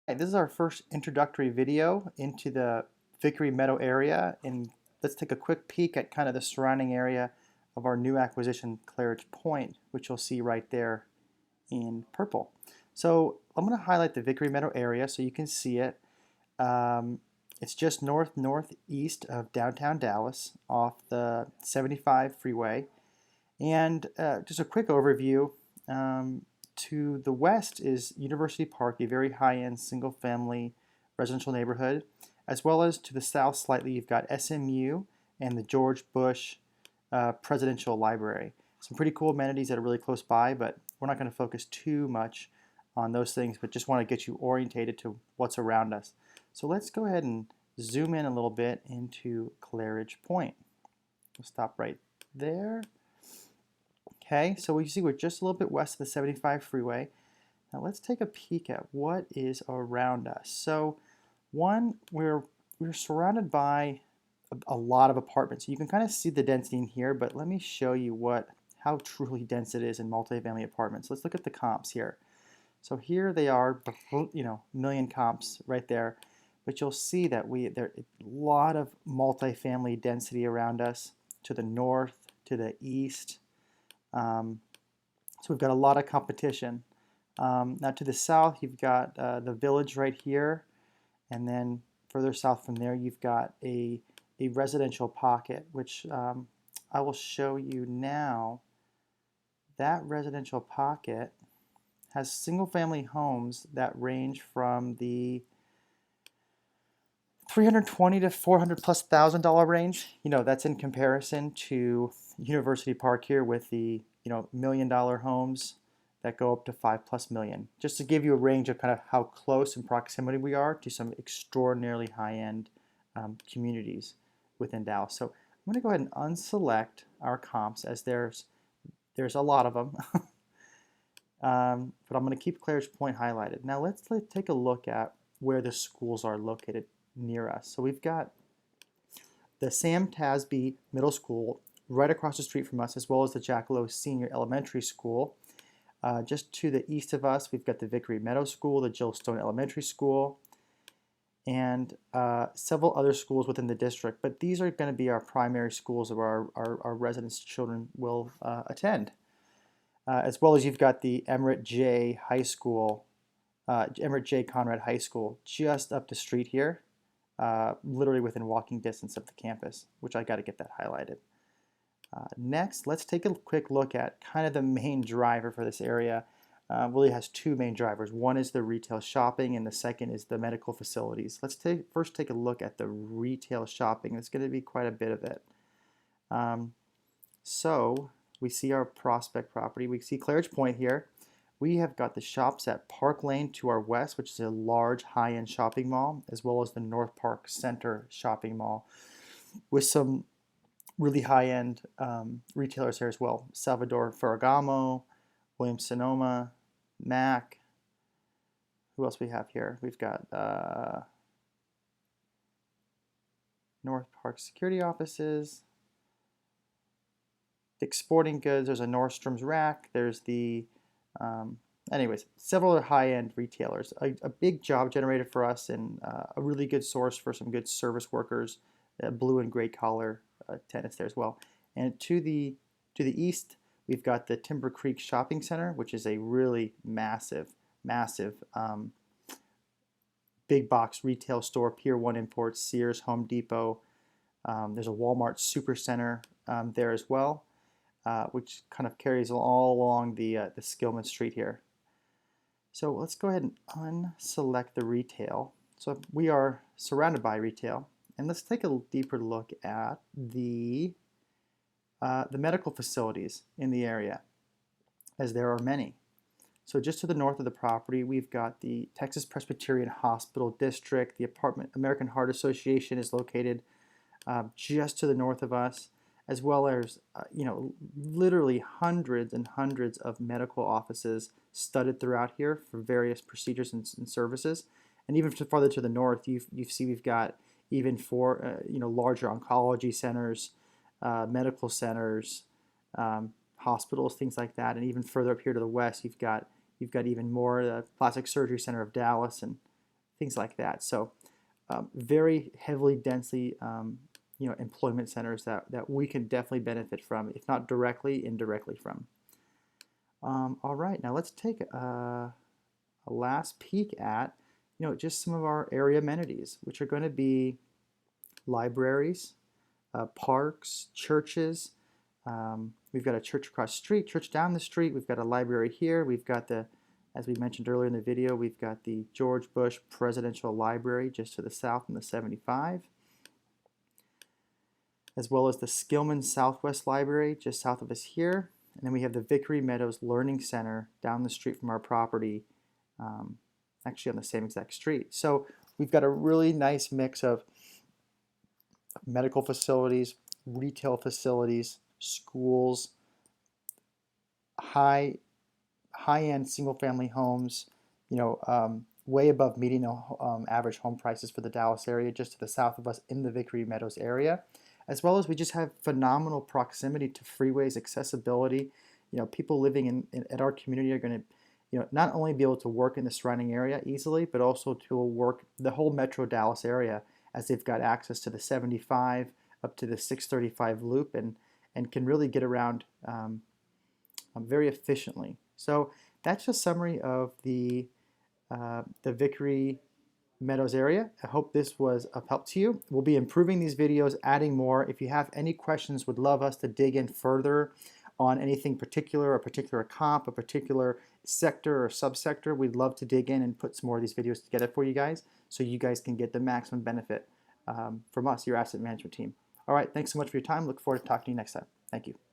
Hey, this is our first introductory video into the Vickery Meadow area, and let's take a quick peek at kind of the surrounding area of our new acquisition, Claridge Pointe, which you'll see right there in purple. So I'm going to highlight the Vickery Meadow area so you can see it. It's just northeast of downtown Dallas off the 75 freeway. And just a quick overview. To the west is University Park, a very high-end single-family residential neighborhood, as well as to the south slightly you've got SMU and the George Bush Presidential Library. Some pretty cool amenities that are really close by, but we're not going to focus too much on those things, but just want to get you orientated to what's around us. So let's go ahead and zoom in a little bit into Claridge Pointe. We'll stop right there. Okay, so we see we're just a little bit west of the 75 freeway. Now let's take a peek at what is around us. So one, we're surrounded by a lot of apartments. You can kind of see the density in here, but let me show you how truly dense it is in multifamily apartments. Let's look at the comps here. So here they are, million comps right there. But you'll see that there's a lot of multifamily density around us to the north, to the east. So we've got a lot of competition. Now to the south, you've got the village right here, and then further south from there, you've got a residential pocket, which I will show you now. That residential pocket has single-family homes that range from the 320 to 400 plus $1,000 range. That's in comparison to University Park here with the $1 million homes that go up to 5+ million. Just to give you a range of kind of how close in proximity we are to some extraordinarily high-end communities within Dallas. So I'm going to go ahead and unselect our comps as there's a lot of them. But I'm going to keep Claridge Pointe highlighted. Now let's take a look at where the schools are located near us. So we've got the Sam Tasby Middle School right across the street from us, as well as the Jackalow Senior Elementary School. Just to the east of us, we've got the Vickery Meadows School, the Jill Stone Elementary School, and several other schools within the district. But these are going to be our primary schools where our residents' children will attend. As well as you've got the Emmerich J. High School, Emmerich J. Conrad High School, just up the street here. Literally within walking distance of the campus, which I got to get that highlighted. Next, let's take a quick look at kind of the main driver for this area. Really has two main drivers. One is the retail shopping, and the second is the medical facilities. Let's first take a look at the retail shopping. It's going to be quite a bit of it. So we see our Prospect property. We see Claridge Pointe here. We have got the shops at Park Lane to our west, which is a large high-end shopping mall, as well as the North Park Center shopping mall with some really high-end retailers here as well. Salvador Ferragamo, Williams-Sonoma, Mac. Who else we have here? We've got North Park security offices, Dick's Sporting Goods. There's a Nordstrom's Rack. There's the anyways, several other high-end retailers. A big job generator for us, and a really good source for some good service workers, blue and gray collar tenants there as well. And to the east, we've got the Timber Creek Shopping Center, which is a really massive big box retail store. Pier 1 Imports, Sears, Home Depot. There's a Walmart Supercenter there as well. Which kind of carries all along the Skillman Street here. So let's go ahead and unselect the retail. So we are surrounded by retail, and let's take a deeper look at the medical facilities in the area, as there are many. So just to the north of the property, we've got the Texas Presbyterian Hospital District. The American Heart Association is located just to the north of us, as well as literally hundreds and hundreds of medical offices studded throughout here for various procedures and services. And even farther to the north, you see we've got even for larger oncology centers, medical centers, hospitals, things like that. And even further up here to the west, you've got even more the Plastic Surgery Center of Dallas and things like that. So very heavily, densely, employment centers that we can definitely benefit from, if not directly, indirectly from. All right, now let's take a last peek at, just some of our area amenities, which are going to be libraries, parks, churches. We've got a church across the street, church down the street. We've got a library here. We've got as we mentioned earlier in the video, we've got the George Bush Presidential Library just to the south in the 75, as well as the Skillman Southwest Library just south of us here. And then we have the Vickery Meadows Learning Center down the street from our property, actually on the same exact street. So we've got a really nice mix of medical facilities, retail facilities, schools, high-end single-family homes, way above median average home prices for the Dallas area, just to the south of us in the Vickery Meadows area, as well as we just have phenomenal proximity to freeways, accessibility. People living at our community are going to, not only be able to work in the surrounding area easily, but also to work the whole Metro Dallas area, as they've got access to the 75 up to the 635 loop and can really get around very efficiently. So that's just a summary of the Vickery Meadows area. I hope this was of help to you. We'll be improving these videos, adding more. If you have any questions, would love us to dig in further on anything particular, a particular comp, a particular sector or subsector, we'd love to dig in and put some more of these videos together for you guys so you guys can get the maximum benefit from us, your asset management team. All right, thanks so much for your time. Look forward to talking to you next time. Thank you.